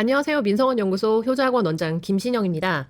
안녕하세요. 민성원 연구소 효자학원 원장 김신영입니다.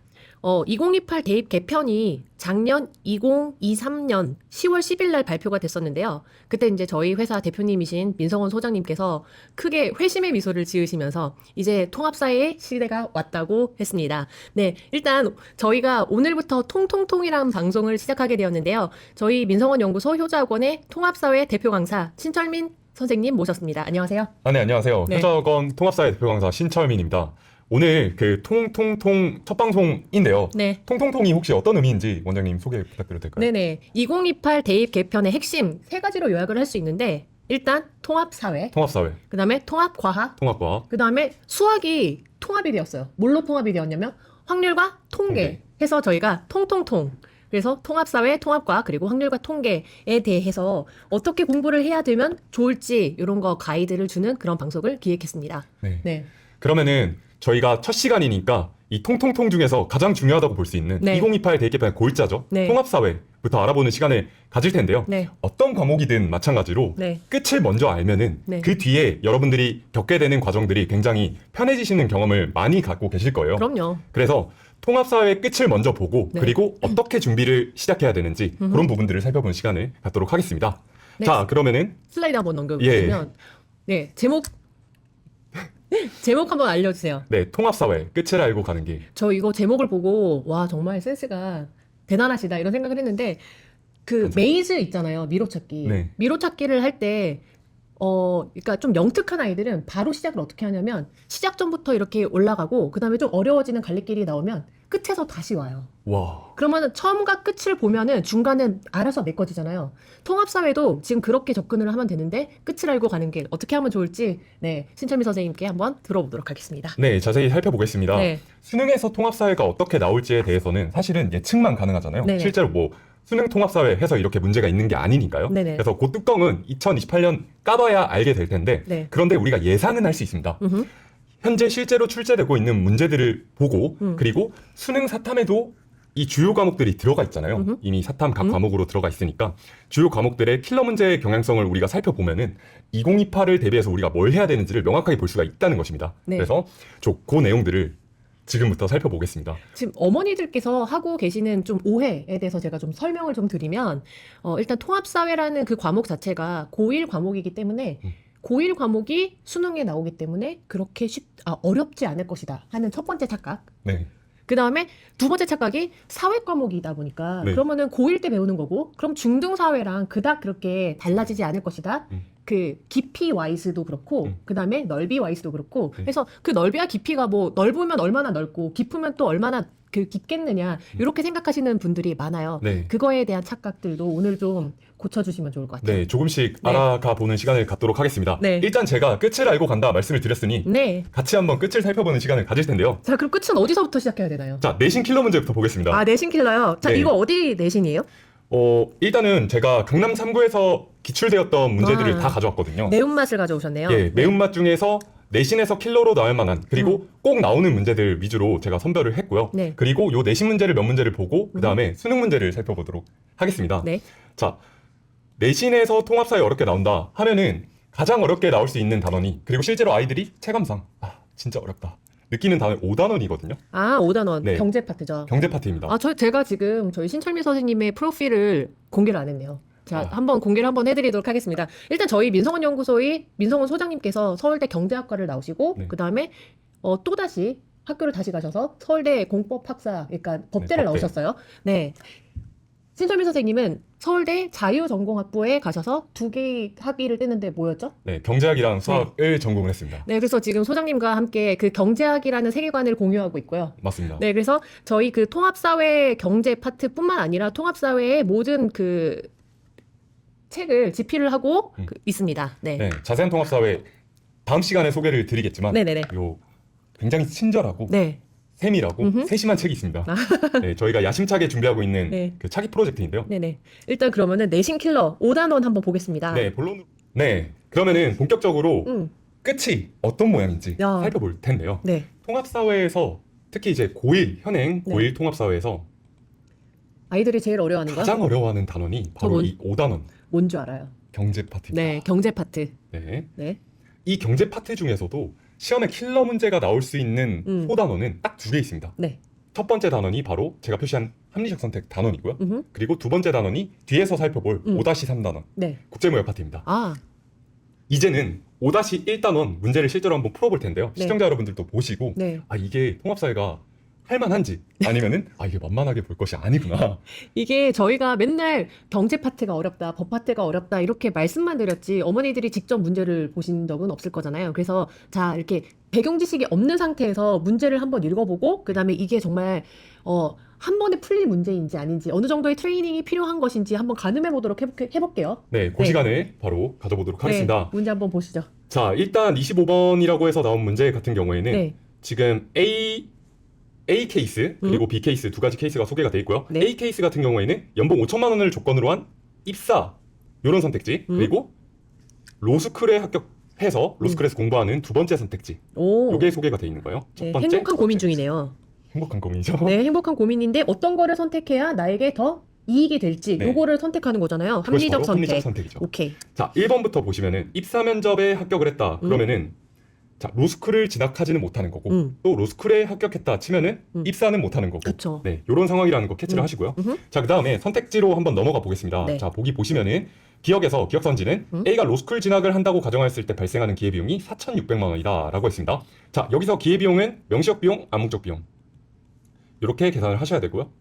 2028 대입 개편이 작년 2023년 10월 10일 날 발표가 됐었는데요. 그때 이제 저희 회사 대표님이신 민성원 소장님께서 크게 회심의 미소를 지으시면서 이제 통합사회의 시대가 왔다고 했습니다. 네, 일단 저희가 오늘부터 통통통이라는 방송을 시작하게 되었는데요. 저희 민성원 연구소 효자학원의 통합사회 대표 강사 신철민 선생님 모셨습니다. 안녕하세요. 네, 안녕하세요. 네. 효자학원 통합사회 대표 강사 신철민입니다. 오늘 그 통통통 첫 방송인데요. 네. 통통통이 혹시 어떤 의미인지 원장님 소개 부탁드려도 될까요? 네네. 2028 대입 개편의 핵심 세 가지로 요약을 할 수 있는데 일단 통합사회, 통합사회, 그 다음에 통합과학, 통합과학, 그 다음에 수학이 통합이 되었어요. 뭘로 통합이 되었냐면 확률과 통계 해서 저희가 통통통. 그래서 통합사회, 통합과학 그리고 확률과 통계에 대해서 어떻게 공부를 해야 되면 좋을지 이런 거 가이드를 주는 그런 방송을 기획했습니다. 네. 네. 그러면은 저희가 첫 시간이니까 이 통통통 중에서 가장 중요하다고 볼 수 있는 네. 2028 대입 개편의 골자죠. 네. 통합사회부터 알아보는 시간을 가질 텐데요. 네. 어떤 과목이든 마찬가지로 네. 끝을 먼저 알면은 네. 그 뒤에 여러분들이 겪게 되는 과정들이 굉장히 편해지시는 경험을 많이 갖고 계실 거예요. 그럼요. 그래서 통합사회의 끝을 먼저 보고 네. 그리고 어떻게 준비를 시작해야 되는지 그런 부분들을 살펴보는 시간을 갖도록 하겠습니다. 네. 자, 그러면은 슬라이드 한번 넘겨보시면 네, 제목 한번 알려주세요. 네, 통합사회 끝을 알고 가는 길. 저 이거 제목을 보고 와 정말 센스가 대단하시다 이런 생각을 했는데 그 감사합니다. 메이즈 있잖아요. 미로찾기. 네. 미로찾기를 할 때 그러니까 좀 영특한 아이들은 바로 시작을 어떻게 하냐면 시작 전부터 이렇게 올라가고 그다음에 좀 어려워지는 갈림길이 나오면 끝에서 다시 와요. 와, 그러면은 처음과 끝을 보면은 중간은 알아서 메꿔지잖아요. 통합사회도 지금 그렇게 접근을 하면 되는데 끝을 알고 가는 길 어떻게 하면 좋을지 네 신철미 선생님께 한번 들어보도록 하겠습니다. 네, 자세히 살펴보겠습니다. 네. 수능에서 통합사회가 어떻게 나올지에 대해서는 사실은 예측만 가능하잖아요. 네네. 실제로 뭐 수능 통합사회 해서 이렇게 문제가 있는 게 아니니까요. 네네. 그래서 그 뚜껑은 2028년 까봐야 알게 될 텐데 네. 그런데 우리가 예상은 할 수 있습니다. 음흠. 현재 실제로 출제되고 있는 문제들을 보고 그리고 수능 사탐에도 이 주요 과목들이 들어가 있잖아요. 이미 사탐 각 과목으로 들어가 있으니까 주요 과목들의 킬러 문제의 경향성을 우리가 살펴보면은 2028을 대비해서 우리가 뭘 해야 되는지를 명확하게 볼 수가 있다는 것입니다. 네. 그래서 그 내용들을 지금부터 살펴보겠습니다. 지금 어머니들께서 하고 계시는 좀 오해에 대해서 제가 좀 설명을 좀 드리면 일단 통합사회라는 그 과목 자체가 고1 과목이기 때문에 고1 과목이 수능에 나오기 때문에 그렇게 어렵지 않을 것이다 하는 첫 번째 착각. 네. 그 다음에 두 번째 착각이 사회 과목이다 보니까 네. 그러면은 고1 때 배우는 거고 그럼 중등사회랑 그닥 그렇게 달라지지 않을 것이다. 그 깊이 와이스도 그렇고 그 다음에 넓이 와이스도 그렇고 그래서 그 넓이와 깊이가 뭐 넓으면 얼마나 넓고 깊으면 또 얼마나 그 깊겠느냐 이렇게 생각하시는 분들이 많아요. 네. 그거에 대한 착각들도 오늘 좀 고쳐주시면 좋을 것 같아요. 네, 조금씩 네. 알아가 보는 시간을 갖도록 하겠습니다. 네. 일단 제가 끝을 알고 간다 말씀을 드렸으니 네. 같이 한번 끝을 살펴보는 시간을 가질 텐데요. 자 그럼 끝은 어디서부터 시작해야 되나요? 자, 내신 킬러 문제부터 보겠습니다. 아 내신 킬러요. 자 네. 이거 어디 내신이에요? 일단은 제가 경남 3구에서 기출되었던 문제들을 아. 다 가져왔거든요. 매운맛을 가져오셨네요. 예, 매운맛 중에서 내신에서 킬러로 나올 만한 그리고 꼭 나오는 문제들 위주로 제가 선별을 했고요. 네. 그리고 요 내신 문제를 몇 문제를 보고 그 다음에 수능 문제를 살펴보도록 하겠습니다. 네. 자, 내신에서 통합사회 어렵게 나온다 하면은 가장 어렵게 나올 수 있는 단원이 그리고 실제로 아이들이 체감상 진짜 어렵다 느끼는 단원 5단원이거든요. 아 5단원 네. 경제 파트죠. 경제 파트입니다. 제가 지금 저희 신철미 선생님의 프로필을 공개를 안 했네요. 자, 한번 공개를 한번 해드리도록 하겠습니다. 일단 저희 민성원 연구소의 민성원 소장님께서 서울대 경제학과를 나오시고 네. 그 다음에 또다시 학교를 다시 가셔서 서울대 공법학사, 그러니까 법대를 법대. 나오셨어요. 네. 신철미 선생님은 서울대 자유전공학부에 가셔서 두 개의 학위를 떼는데 뭐였죠? 네, 경제학이랑 수학을 전공을 했습니다. 네, 그래서 지금 소장님과 함께 그 경제학이라는 세계관을 공유하고 있고요. 맞습니다. 네, 그래서 저희 그 통합사회 경제 파트뿐만 아니라 통합사회의 모든 그 책을 집필을 하고 있습니다. 네. 네, 자세한 통합사회 다음 시간에 소개를 드리겠지만 네네네. 요 굉장히 친절하고 네. 세밀하고 세심한 책이 있습니다. 네, 저희가 야심차게 준비하고 있는 네. 그 차기 프로젝트인데요. 네네. 일단 그러면은 내신 킬러 5단원 한번 보겠습니다. 네, 본론으로. 네, 그러면은 본격적으로 음. 끝이 어떤 모양인지 야. 살펴볼 텐데요. 네. 통합사회에서 특히 이제 고1 현행 네. 고1 통합사회에서 아이들이 제일 어려워하는 거? 가장 어려워하는 단원이 바로 뭔- 이 5단원 뭔 줄 알아요? 경제 파트입니다. 네, 경제 파트. 네. 네. 이 경제 파트 중에서도 시험에 킬러 문제가 나올 수 있는 소단원은 딱 두 개 있습니다. 네. 첫 번째 단원이 바로 제가 표시한 합리적 선택 단원이고요. 음흠. 그리고 두 번째 단원이 뒤에서 살펴볼 5-3단원 네. 국제무역 파트입니다. 아, 이제는 5-1단원 문제를 실제로 한번 풀어볼 텐데요. 네. 시청자 여러분들도 보시고 네. 아 이게 통합사회가 할만한지 아니면은 아 이게 만만하게 볼 것이 아니구나. 이게 저희가 맨날 경제 파트가 어렵다, 법 파트가 어렵다 이렇게 말씀만 드렸지 어머니들이 직접 문제를 보신 적은 없을 거잖아요. 그래서 자 이렇게 배경 지식이 없는 상태에서 문제를 한번 읽어보고 그다음에 이게 정말 한 번에 풀릴 문제인지 아닌지 어느 정도의 트레이닝이 필요한 것인지 한번 가늠해 보도록 해볼게요. 네, 그 시간에 바로 가져보도록 하겠습니다. 네, 문제 한번 보시죠. 자, 일단 25번이라고 해서 나온 문제 같은 경우에는 네. 지금 A 케이스 그리고 B 케이스 두 가지 케이스가 소개가 돼 있고요. 네. A 케이스 같은 경우에는 연봉 5천만 원을 조건으로 한 입사 이런 선택지 그리고 로스쿨에 합격해서 로스쿨에서 공부하는 두 번째 선택지 오. 이게 소개가 돼 있는 거예요. 첫 네, 번째 행복한 고민 중이네요. 행복한 고민이죠. 네, 행복한 고민인데 어떤 거를 선택해야 나에게 더 이익이 될지 네. 요거를 선택하는 거잖아요. 그것이 합리적 바로 선택. 합리적 선택이죠. 오케이. 자, 1번부터 보시면은 입사 면접에 합격을 했다. 그러면은 자, 로스쿨을 진학하지는 못하는 거고 또 로스쿨에 합격했다 치면은 입사는 못하는 거고. 그쵸. 네, 요런 상황이라는 거 캐치를 하시고요. 자, 그다음에 선택지로 한번 넘어가 보겠습니다. 네. 자, 보기 보시면은 기억에서 기억 선지는 A가 로스쿨 진학을 한다고 가정했을 때 발생하는 기회비용이 4,600만 원이다라고 했습니다. 자, 여기서 기회비용은 명시적 비용, 암묵적 비용. 이렇게 계산을 하셔야 되고요.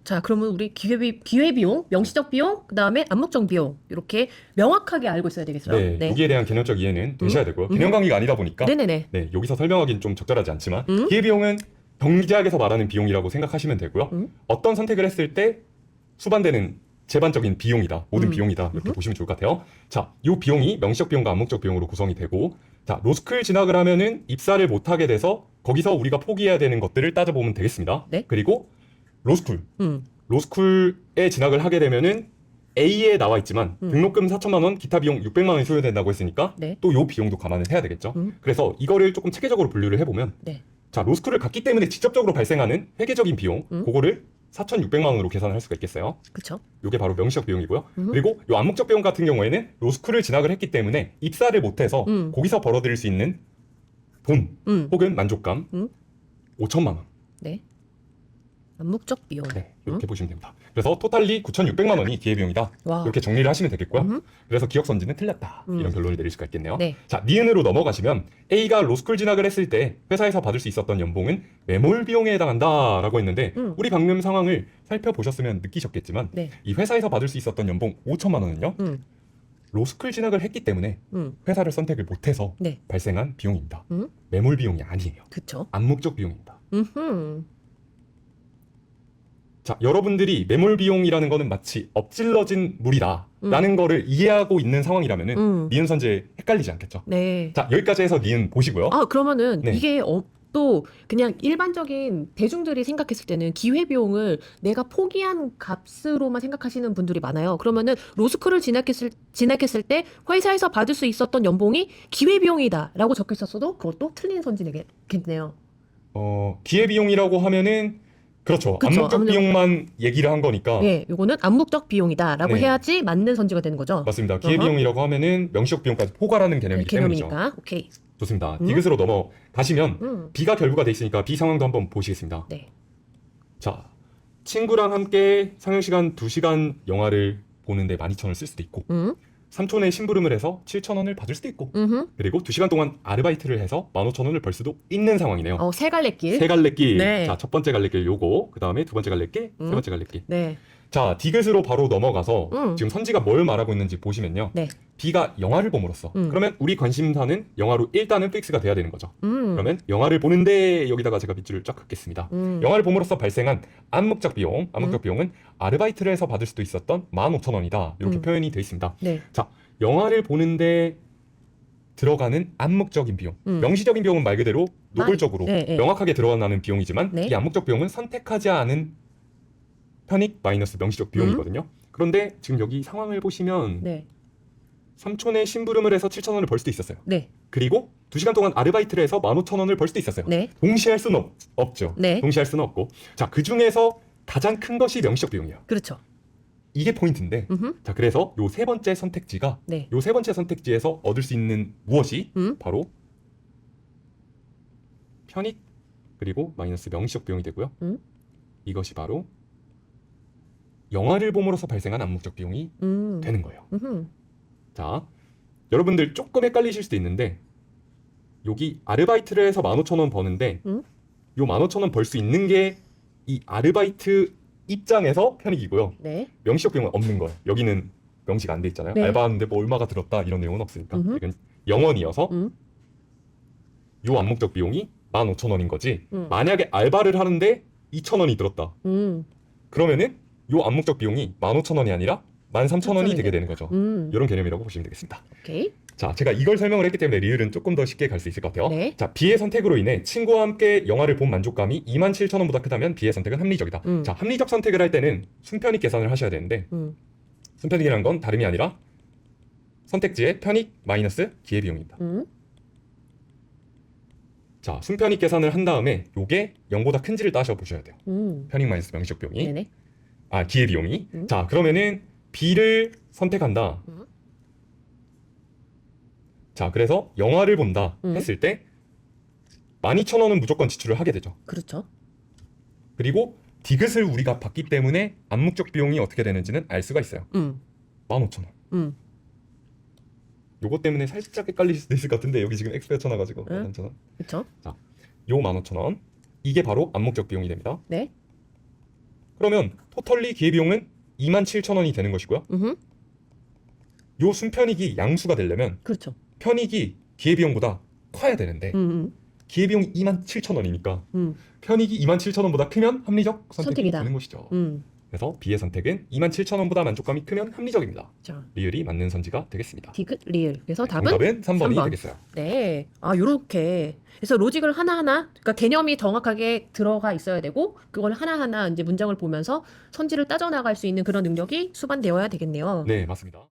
자, 그러면 우리 기회비용, 명시적 비용, 그 다음에 암묵적 비용 이렇게 명확하게 알고 있어야 되겠어요. 네, 여기에 대한 개념적 이해는 되셔야 되고요. 개념 강의가 아니다 보니까 네네네. 네, 여기서 설명하기는 좀 적절하지 않지만 기회비용은 경제학에서 말하는 비용이라고 생각하시면 되고요. 어떤 선택을 했을 때 수반되는 제반적인 비용이다. 모든 비용이다. 이렇게 보시면 좋을 것 같아요. 자, 이 비용이 명시적 비용과 암묵적 비용으로 구성이 되고 자, 로스쿨 진학을 하면은 입사를 못하게 돼서 거기서 우리가 포기해야 되는 것들을 따져보면 되겠습니다. 네. 그리고 로스쿨에 진학을 하게 되면은 A에 나와 있지만 등록금 4천만 원, 기타 비용 600만 원이 소요된다고 했으니까 네. 또 요 비용도 감안을 해야 되겠죠. 그래서 이거를 조금 체계적으로 분류를 해보면 네. 자, 로스쿨을 갔기 때문에 직접적으로 발생하는 회계적인 비용 그거를 4,600만 원으로 계산을 할 수가 있겠어요. 그쵸. 이게 바로 명시적 비용이고요. 그리고 이 암묵적 비용 같은 경우에는 로스쿨을 진학을 했기 때문에 입사를 못해서 거기서 벌어들일 수 있는 돈 혹은 만족감 5천만 원. 네. 암묵적 비용. 네, 이렇게 보시면 됩니다. 그래서 토탈리 9,600만 원이 기회비용이다. 와. 이렇게 정리를 하시면 되겠고요. 그래서 기억 선지는 틀렸다. 이런 결론을 내릴 수가 있겠네요. 네. 자, 니은으로 넘어가시면 A가 로스쿨 진학을 했을 때 회사에서 받을 수 있었던 연봉은 매몰 비용에 해당한다라고 했는데 우리 방금 상황을 살펴보셨으면 느끼셨겠지만 네. 이 회사에서 받을 수 있었던 연봉 5천만 원은요. 로스쿨 진학을 했기 때문에 회사를 선택을 못해서 네. 발생한 비용입니다. 매몰 비용이 아니에요. 그쵸. 암묵적 비용입니다. 음흠. 자, 여러분들이 매몰 비용이라는 거는 마치 엎질러진 물이다라는 거를 이해하고 있는 상황이라면은 니은 선제 헷갈리지 않겠죠? 네. 자, 여기까지 해서 니은 보시고요. 아, 그러면은 네. 이게 또 그냥 일반적인 대중들이 생각했을 때는 기회비용을 내가 포기한 값으로만 생각하시는 분들이 많아요. 그러면은 로스쿨을 진학했을 때 회사에서 받을 수 있었던 연봉이 기회비용이다라고 적혀 있었어도 그것도 틀린 선지겠네요. 기회비용이라고 하면은 그렇죠. 그쵸, 암묵적 비용만 얘기를 한 거니까 예, 요거는 암묵적 비용이다라고 네. 해야지 맞는 선지가 되는 거죠. 맞습니다. 기회비용이라고 하면은 명시적 비용까지 포괄하는 개념이기 때문이죠. 개념이니까. 오케이. 좋습니다. 디귿으로 넘어가시면 B가 결부가 돼 있으니까 B 상황도 한번 보시겠습니다. 네. 자, 친구랑 함께 상영시간 2시간 영화를 보는데 12,000원을 쓸 수도 있고 삼촌의 심부름을 해서 7,000원을 받을 수도 있고 그리고 2시간 동안 아르바이트를 해서 15,000원을 벌 수도 있는 상황이네요. 세 갈래길. 세 갈래길. 네. 자, 첫 번째 갈래길 요거, 그 다음에 두 번째 갈래길, 세 번째 갈래길. 네. 자, 디귿으로 바로 넘어가서 지금 선지가 뭘 말하고 있는지 보시면요. 네. B가 영화를 봄으로써 그러면 우리 관심사는 영화로 일단은 픽스가 돼야 되는 거죠. 그러면 영화를 보는데 여기다가 제가 밑줄을 쫙 긋겠습니다. 영화를 봄으로써 발생한 암묵적 비용은 아르바이트를 해서 받을 수도 있었던 15,000원이다. 이렇게 표현이 되어 있습니다. 네. 자, 영화를 보는데 들어가는 암묵적인 비용. 명시적인 비용은 말 그대로 노골적으로 네. 명확하게 들어가는 비용이지만 네. 이 암묵적 비용은 선택하지 않은 편익 마이너스 명시적 비용이거든요. 그런데 지금 여기 상황을 보시면 네. 삼촌의 심부름을 해서 7,000원을 벌 수도 있었어요. 네. 그리고 2시간 동안 아르바이트를 해서 15,000원을 벌 수도 있었어요. 네. 동시에 할 수는 없죠. 네. 동시에 할 수는 없고. 자, 그 중에서 가장 큰 것이 명시적 비용이에요. 그렇죠. 이게 포인트인데. 자, 그래서 요 세 번째 선택지가 네. 요 세 번째 선택지에서 얻을 수 있는 무엇이 바로 편익 그리고 마이너스 명시적 비용이 되고요. 이것이 바로 영화를 봄으로써 발생한 암묵적 비용이 되는 거예요. 자, 여러분들 조금 헷갈리실 수도 있는데 여기 아르바이트를 해서 15,000원 버는데 요 15,000원 벌 수 있는 게 이 아르바이트 입장에서 편익이고요. 네. 명시적 비용은 없는 거예요. 여기는 명시가 안 돼 있잖아요. 네. 알바하는데 뭐 얼마가 들었다 이런 내용은 없으니까 이건 영원이어서 요 암묵적 비용이 15,000원인 거지. 만약에 알바를 하는데 2,000원이 들었다. 그러면은 요 암묵적 비용이 15,000원이 아니라 13,000원이 되게 되는 거죠. 이런 개념이라고 보시면 되겠습니다. 오케이. 자, 제가 이걸 설명을 했기 때문에 리을은 조금 더 쉽게 갈 수 있을 것 같아요. 네. 자, B의 선택으로 인해 친구와 함께 영화를 본 만족감이 27,000원보다 크다면 B의 선택은 합리적이다. 자, 합리적 선택을 할 때는 순편익 계산을 하셔야 되는데 순편익이라는 건 다름이 아니라 선택지의 편익 마이너스 기회비용입니다. 자, 순편익 계산을 한 다음에 요게 0보다 큰지를 따져 보셔야 돼요. 편익 마이너스 명시적 비용이. 네네. 아, 기회비용이. 자, 그러면은 B를 선택한다. 자, 그래서 영화를 본다 했을 때 12,000원은 무조건 지출을 하게 되죠. 그렇죠. 그리고 디귿을 우리가 봤기 때문에 암묵적 비용이 어떻게 되는지는 알 수가 있어요. 15,000원. 요거 때문에 살짝 헷갈리실 수도 있을 것 같은데 여기 지금 엑스페어 쳐놔가지고 13,000원. 그렇죠. 자, 요 15,000원 이게 바로 암묵적 비용이 됩니다. 네. 그러면 토털리 기회비용은 27,000원이 되는 것이고요. 요 순편익이 양수가 되려면 그렇죠. 편익이 기회비용보다 커야 되는데 기회비용이 27,000원이니까 편익이 27,000원보다 크면 합리적 선택이 선택이다. 되는 것이죠. 그래서 B의 선택은 27,000원보다 만족감이 크면 합리적입니다. 자, 리을이 맞는 선지가 되겠습니다. 디귿 리을. 그래서 답은 정답은 3번이 3번. 되겠어요. 네. 아, 요렇게. 그래서 로직을 하나하나, 그러니까 개념이 정확하게 들어가 있어야 되고, 그걸 하나하나 이제 문장을 보면서 선지를 따져나갈 수 있는 그런 능력이 수반되어야 되겠네요. 네, 맞습니다.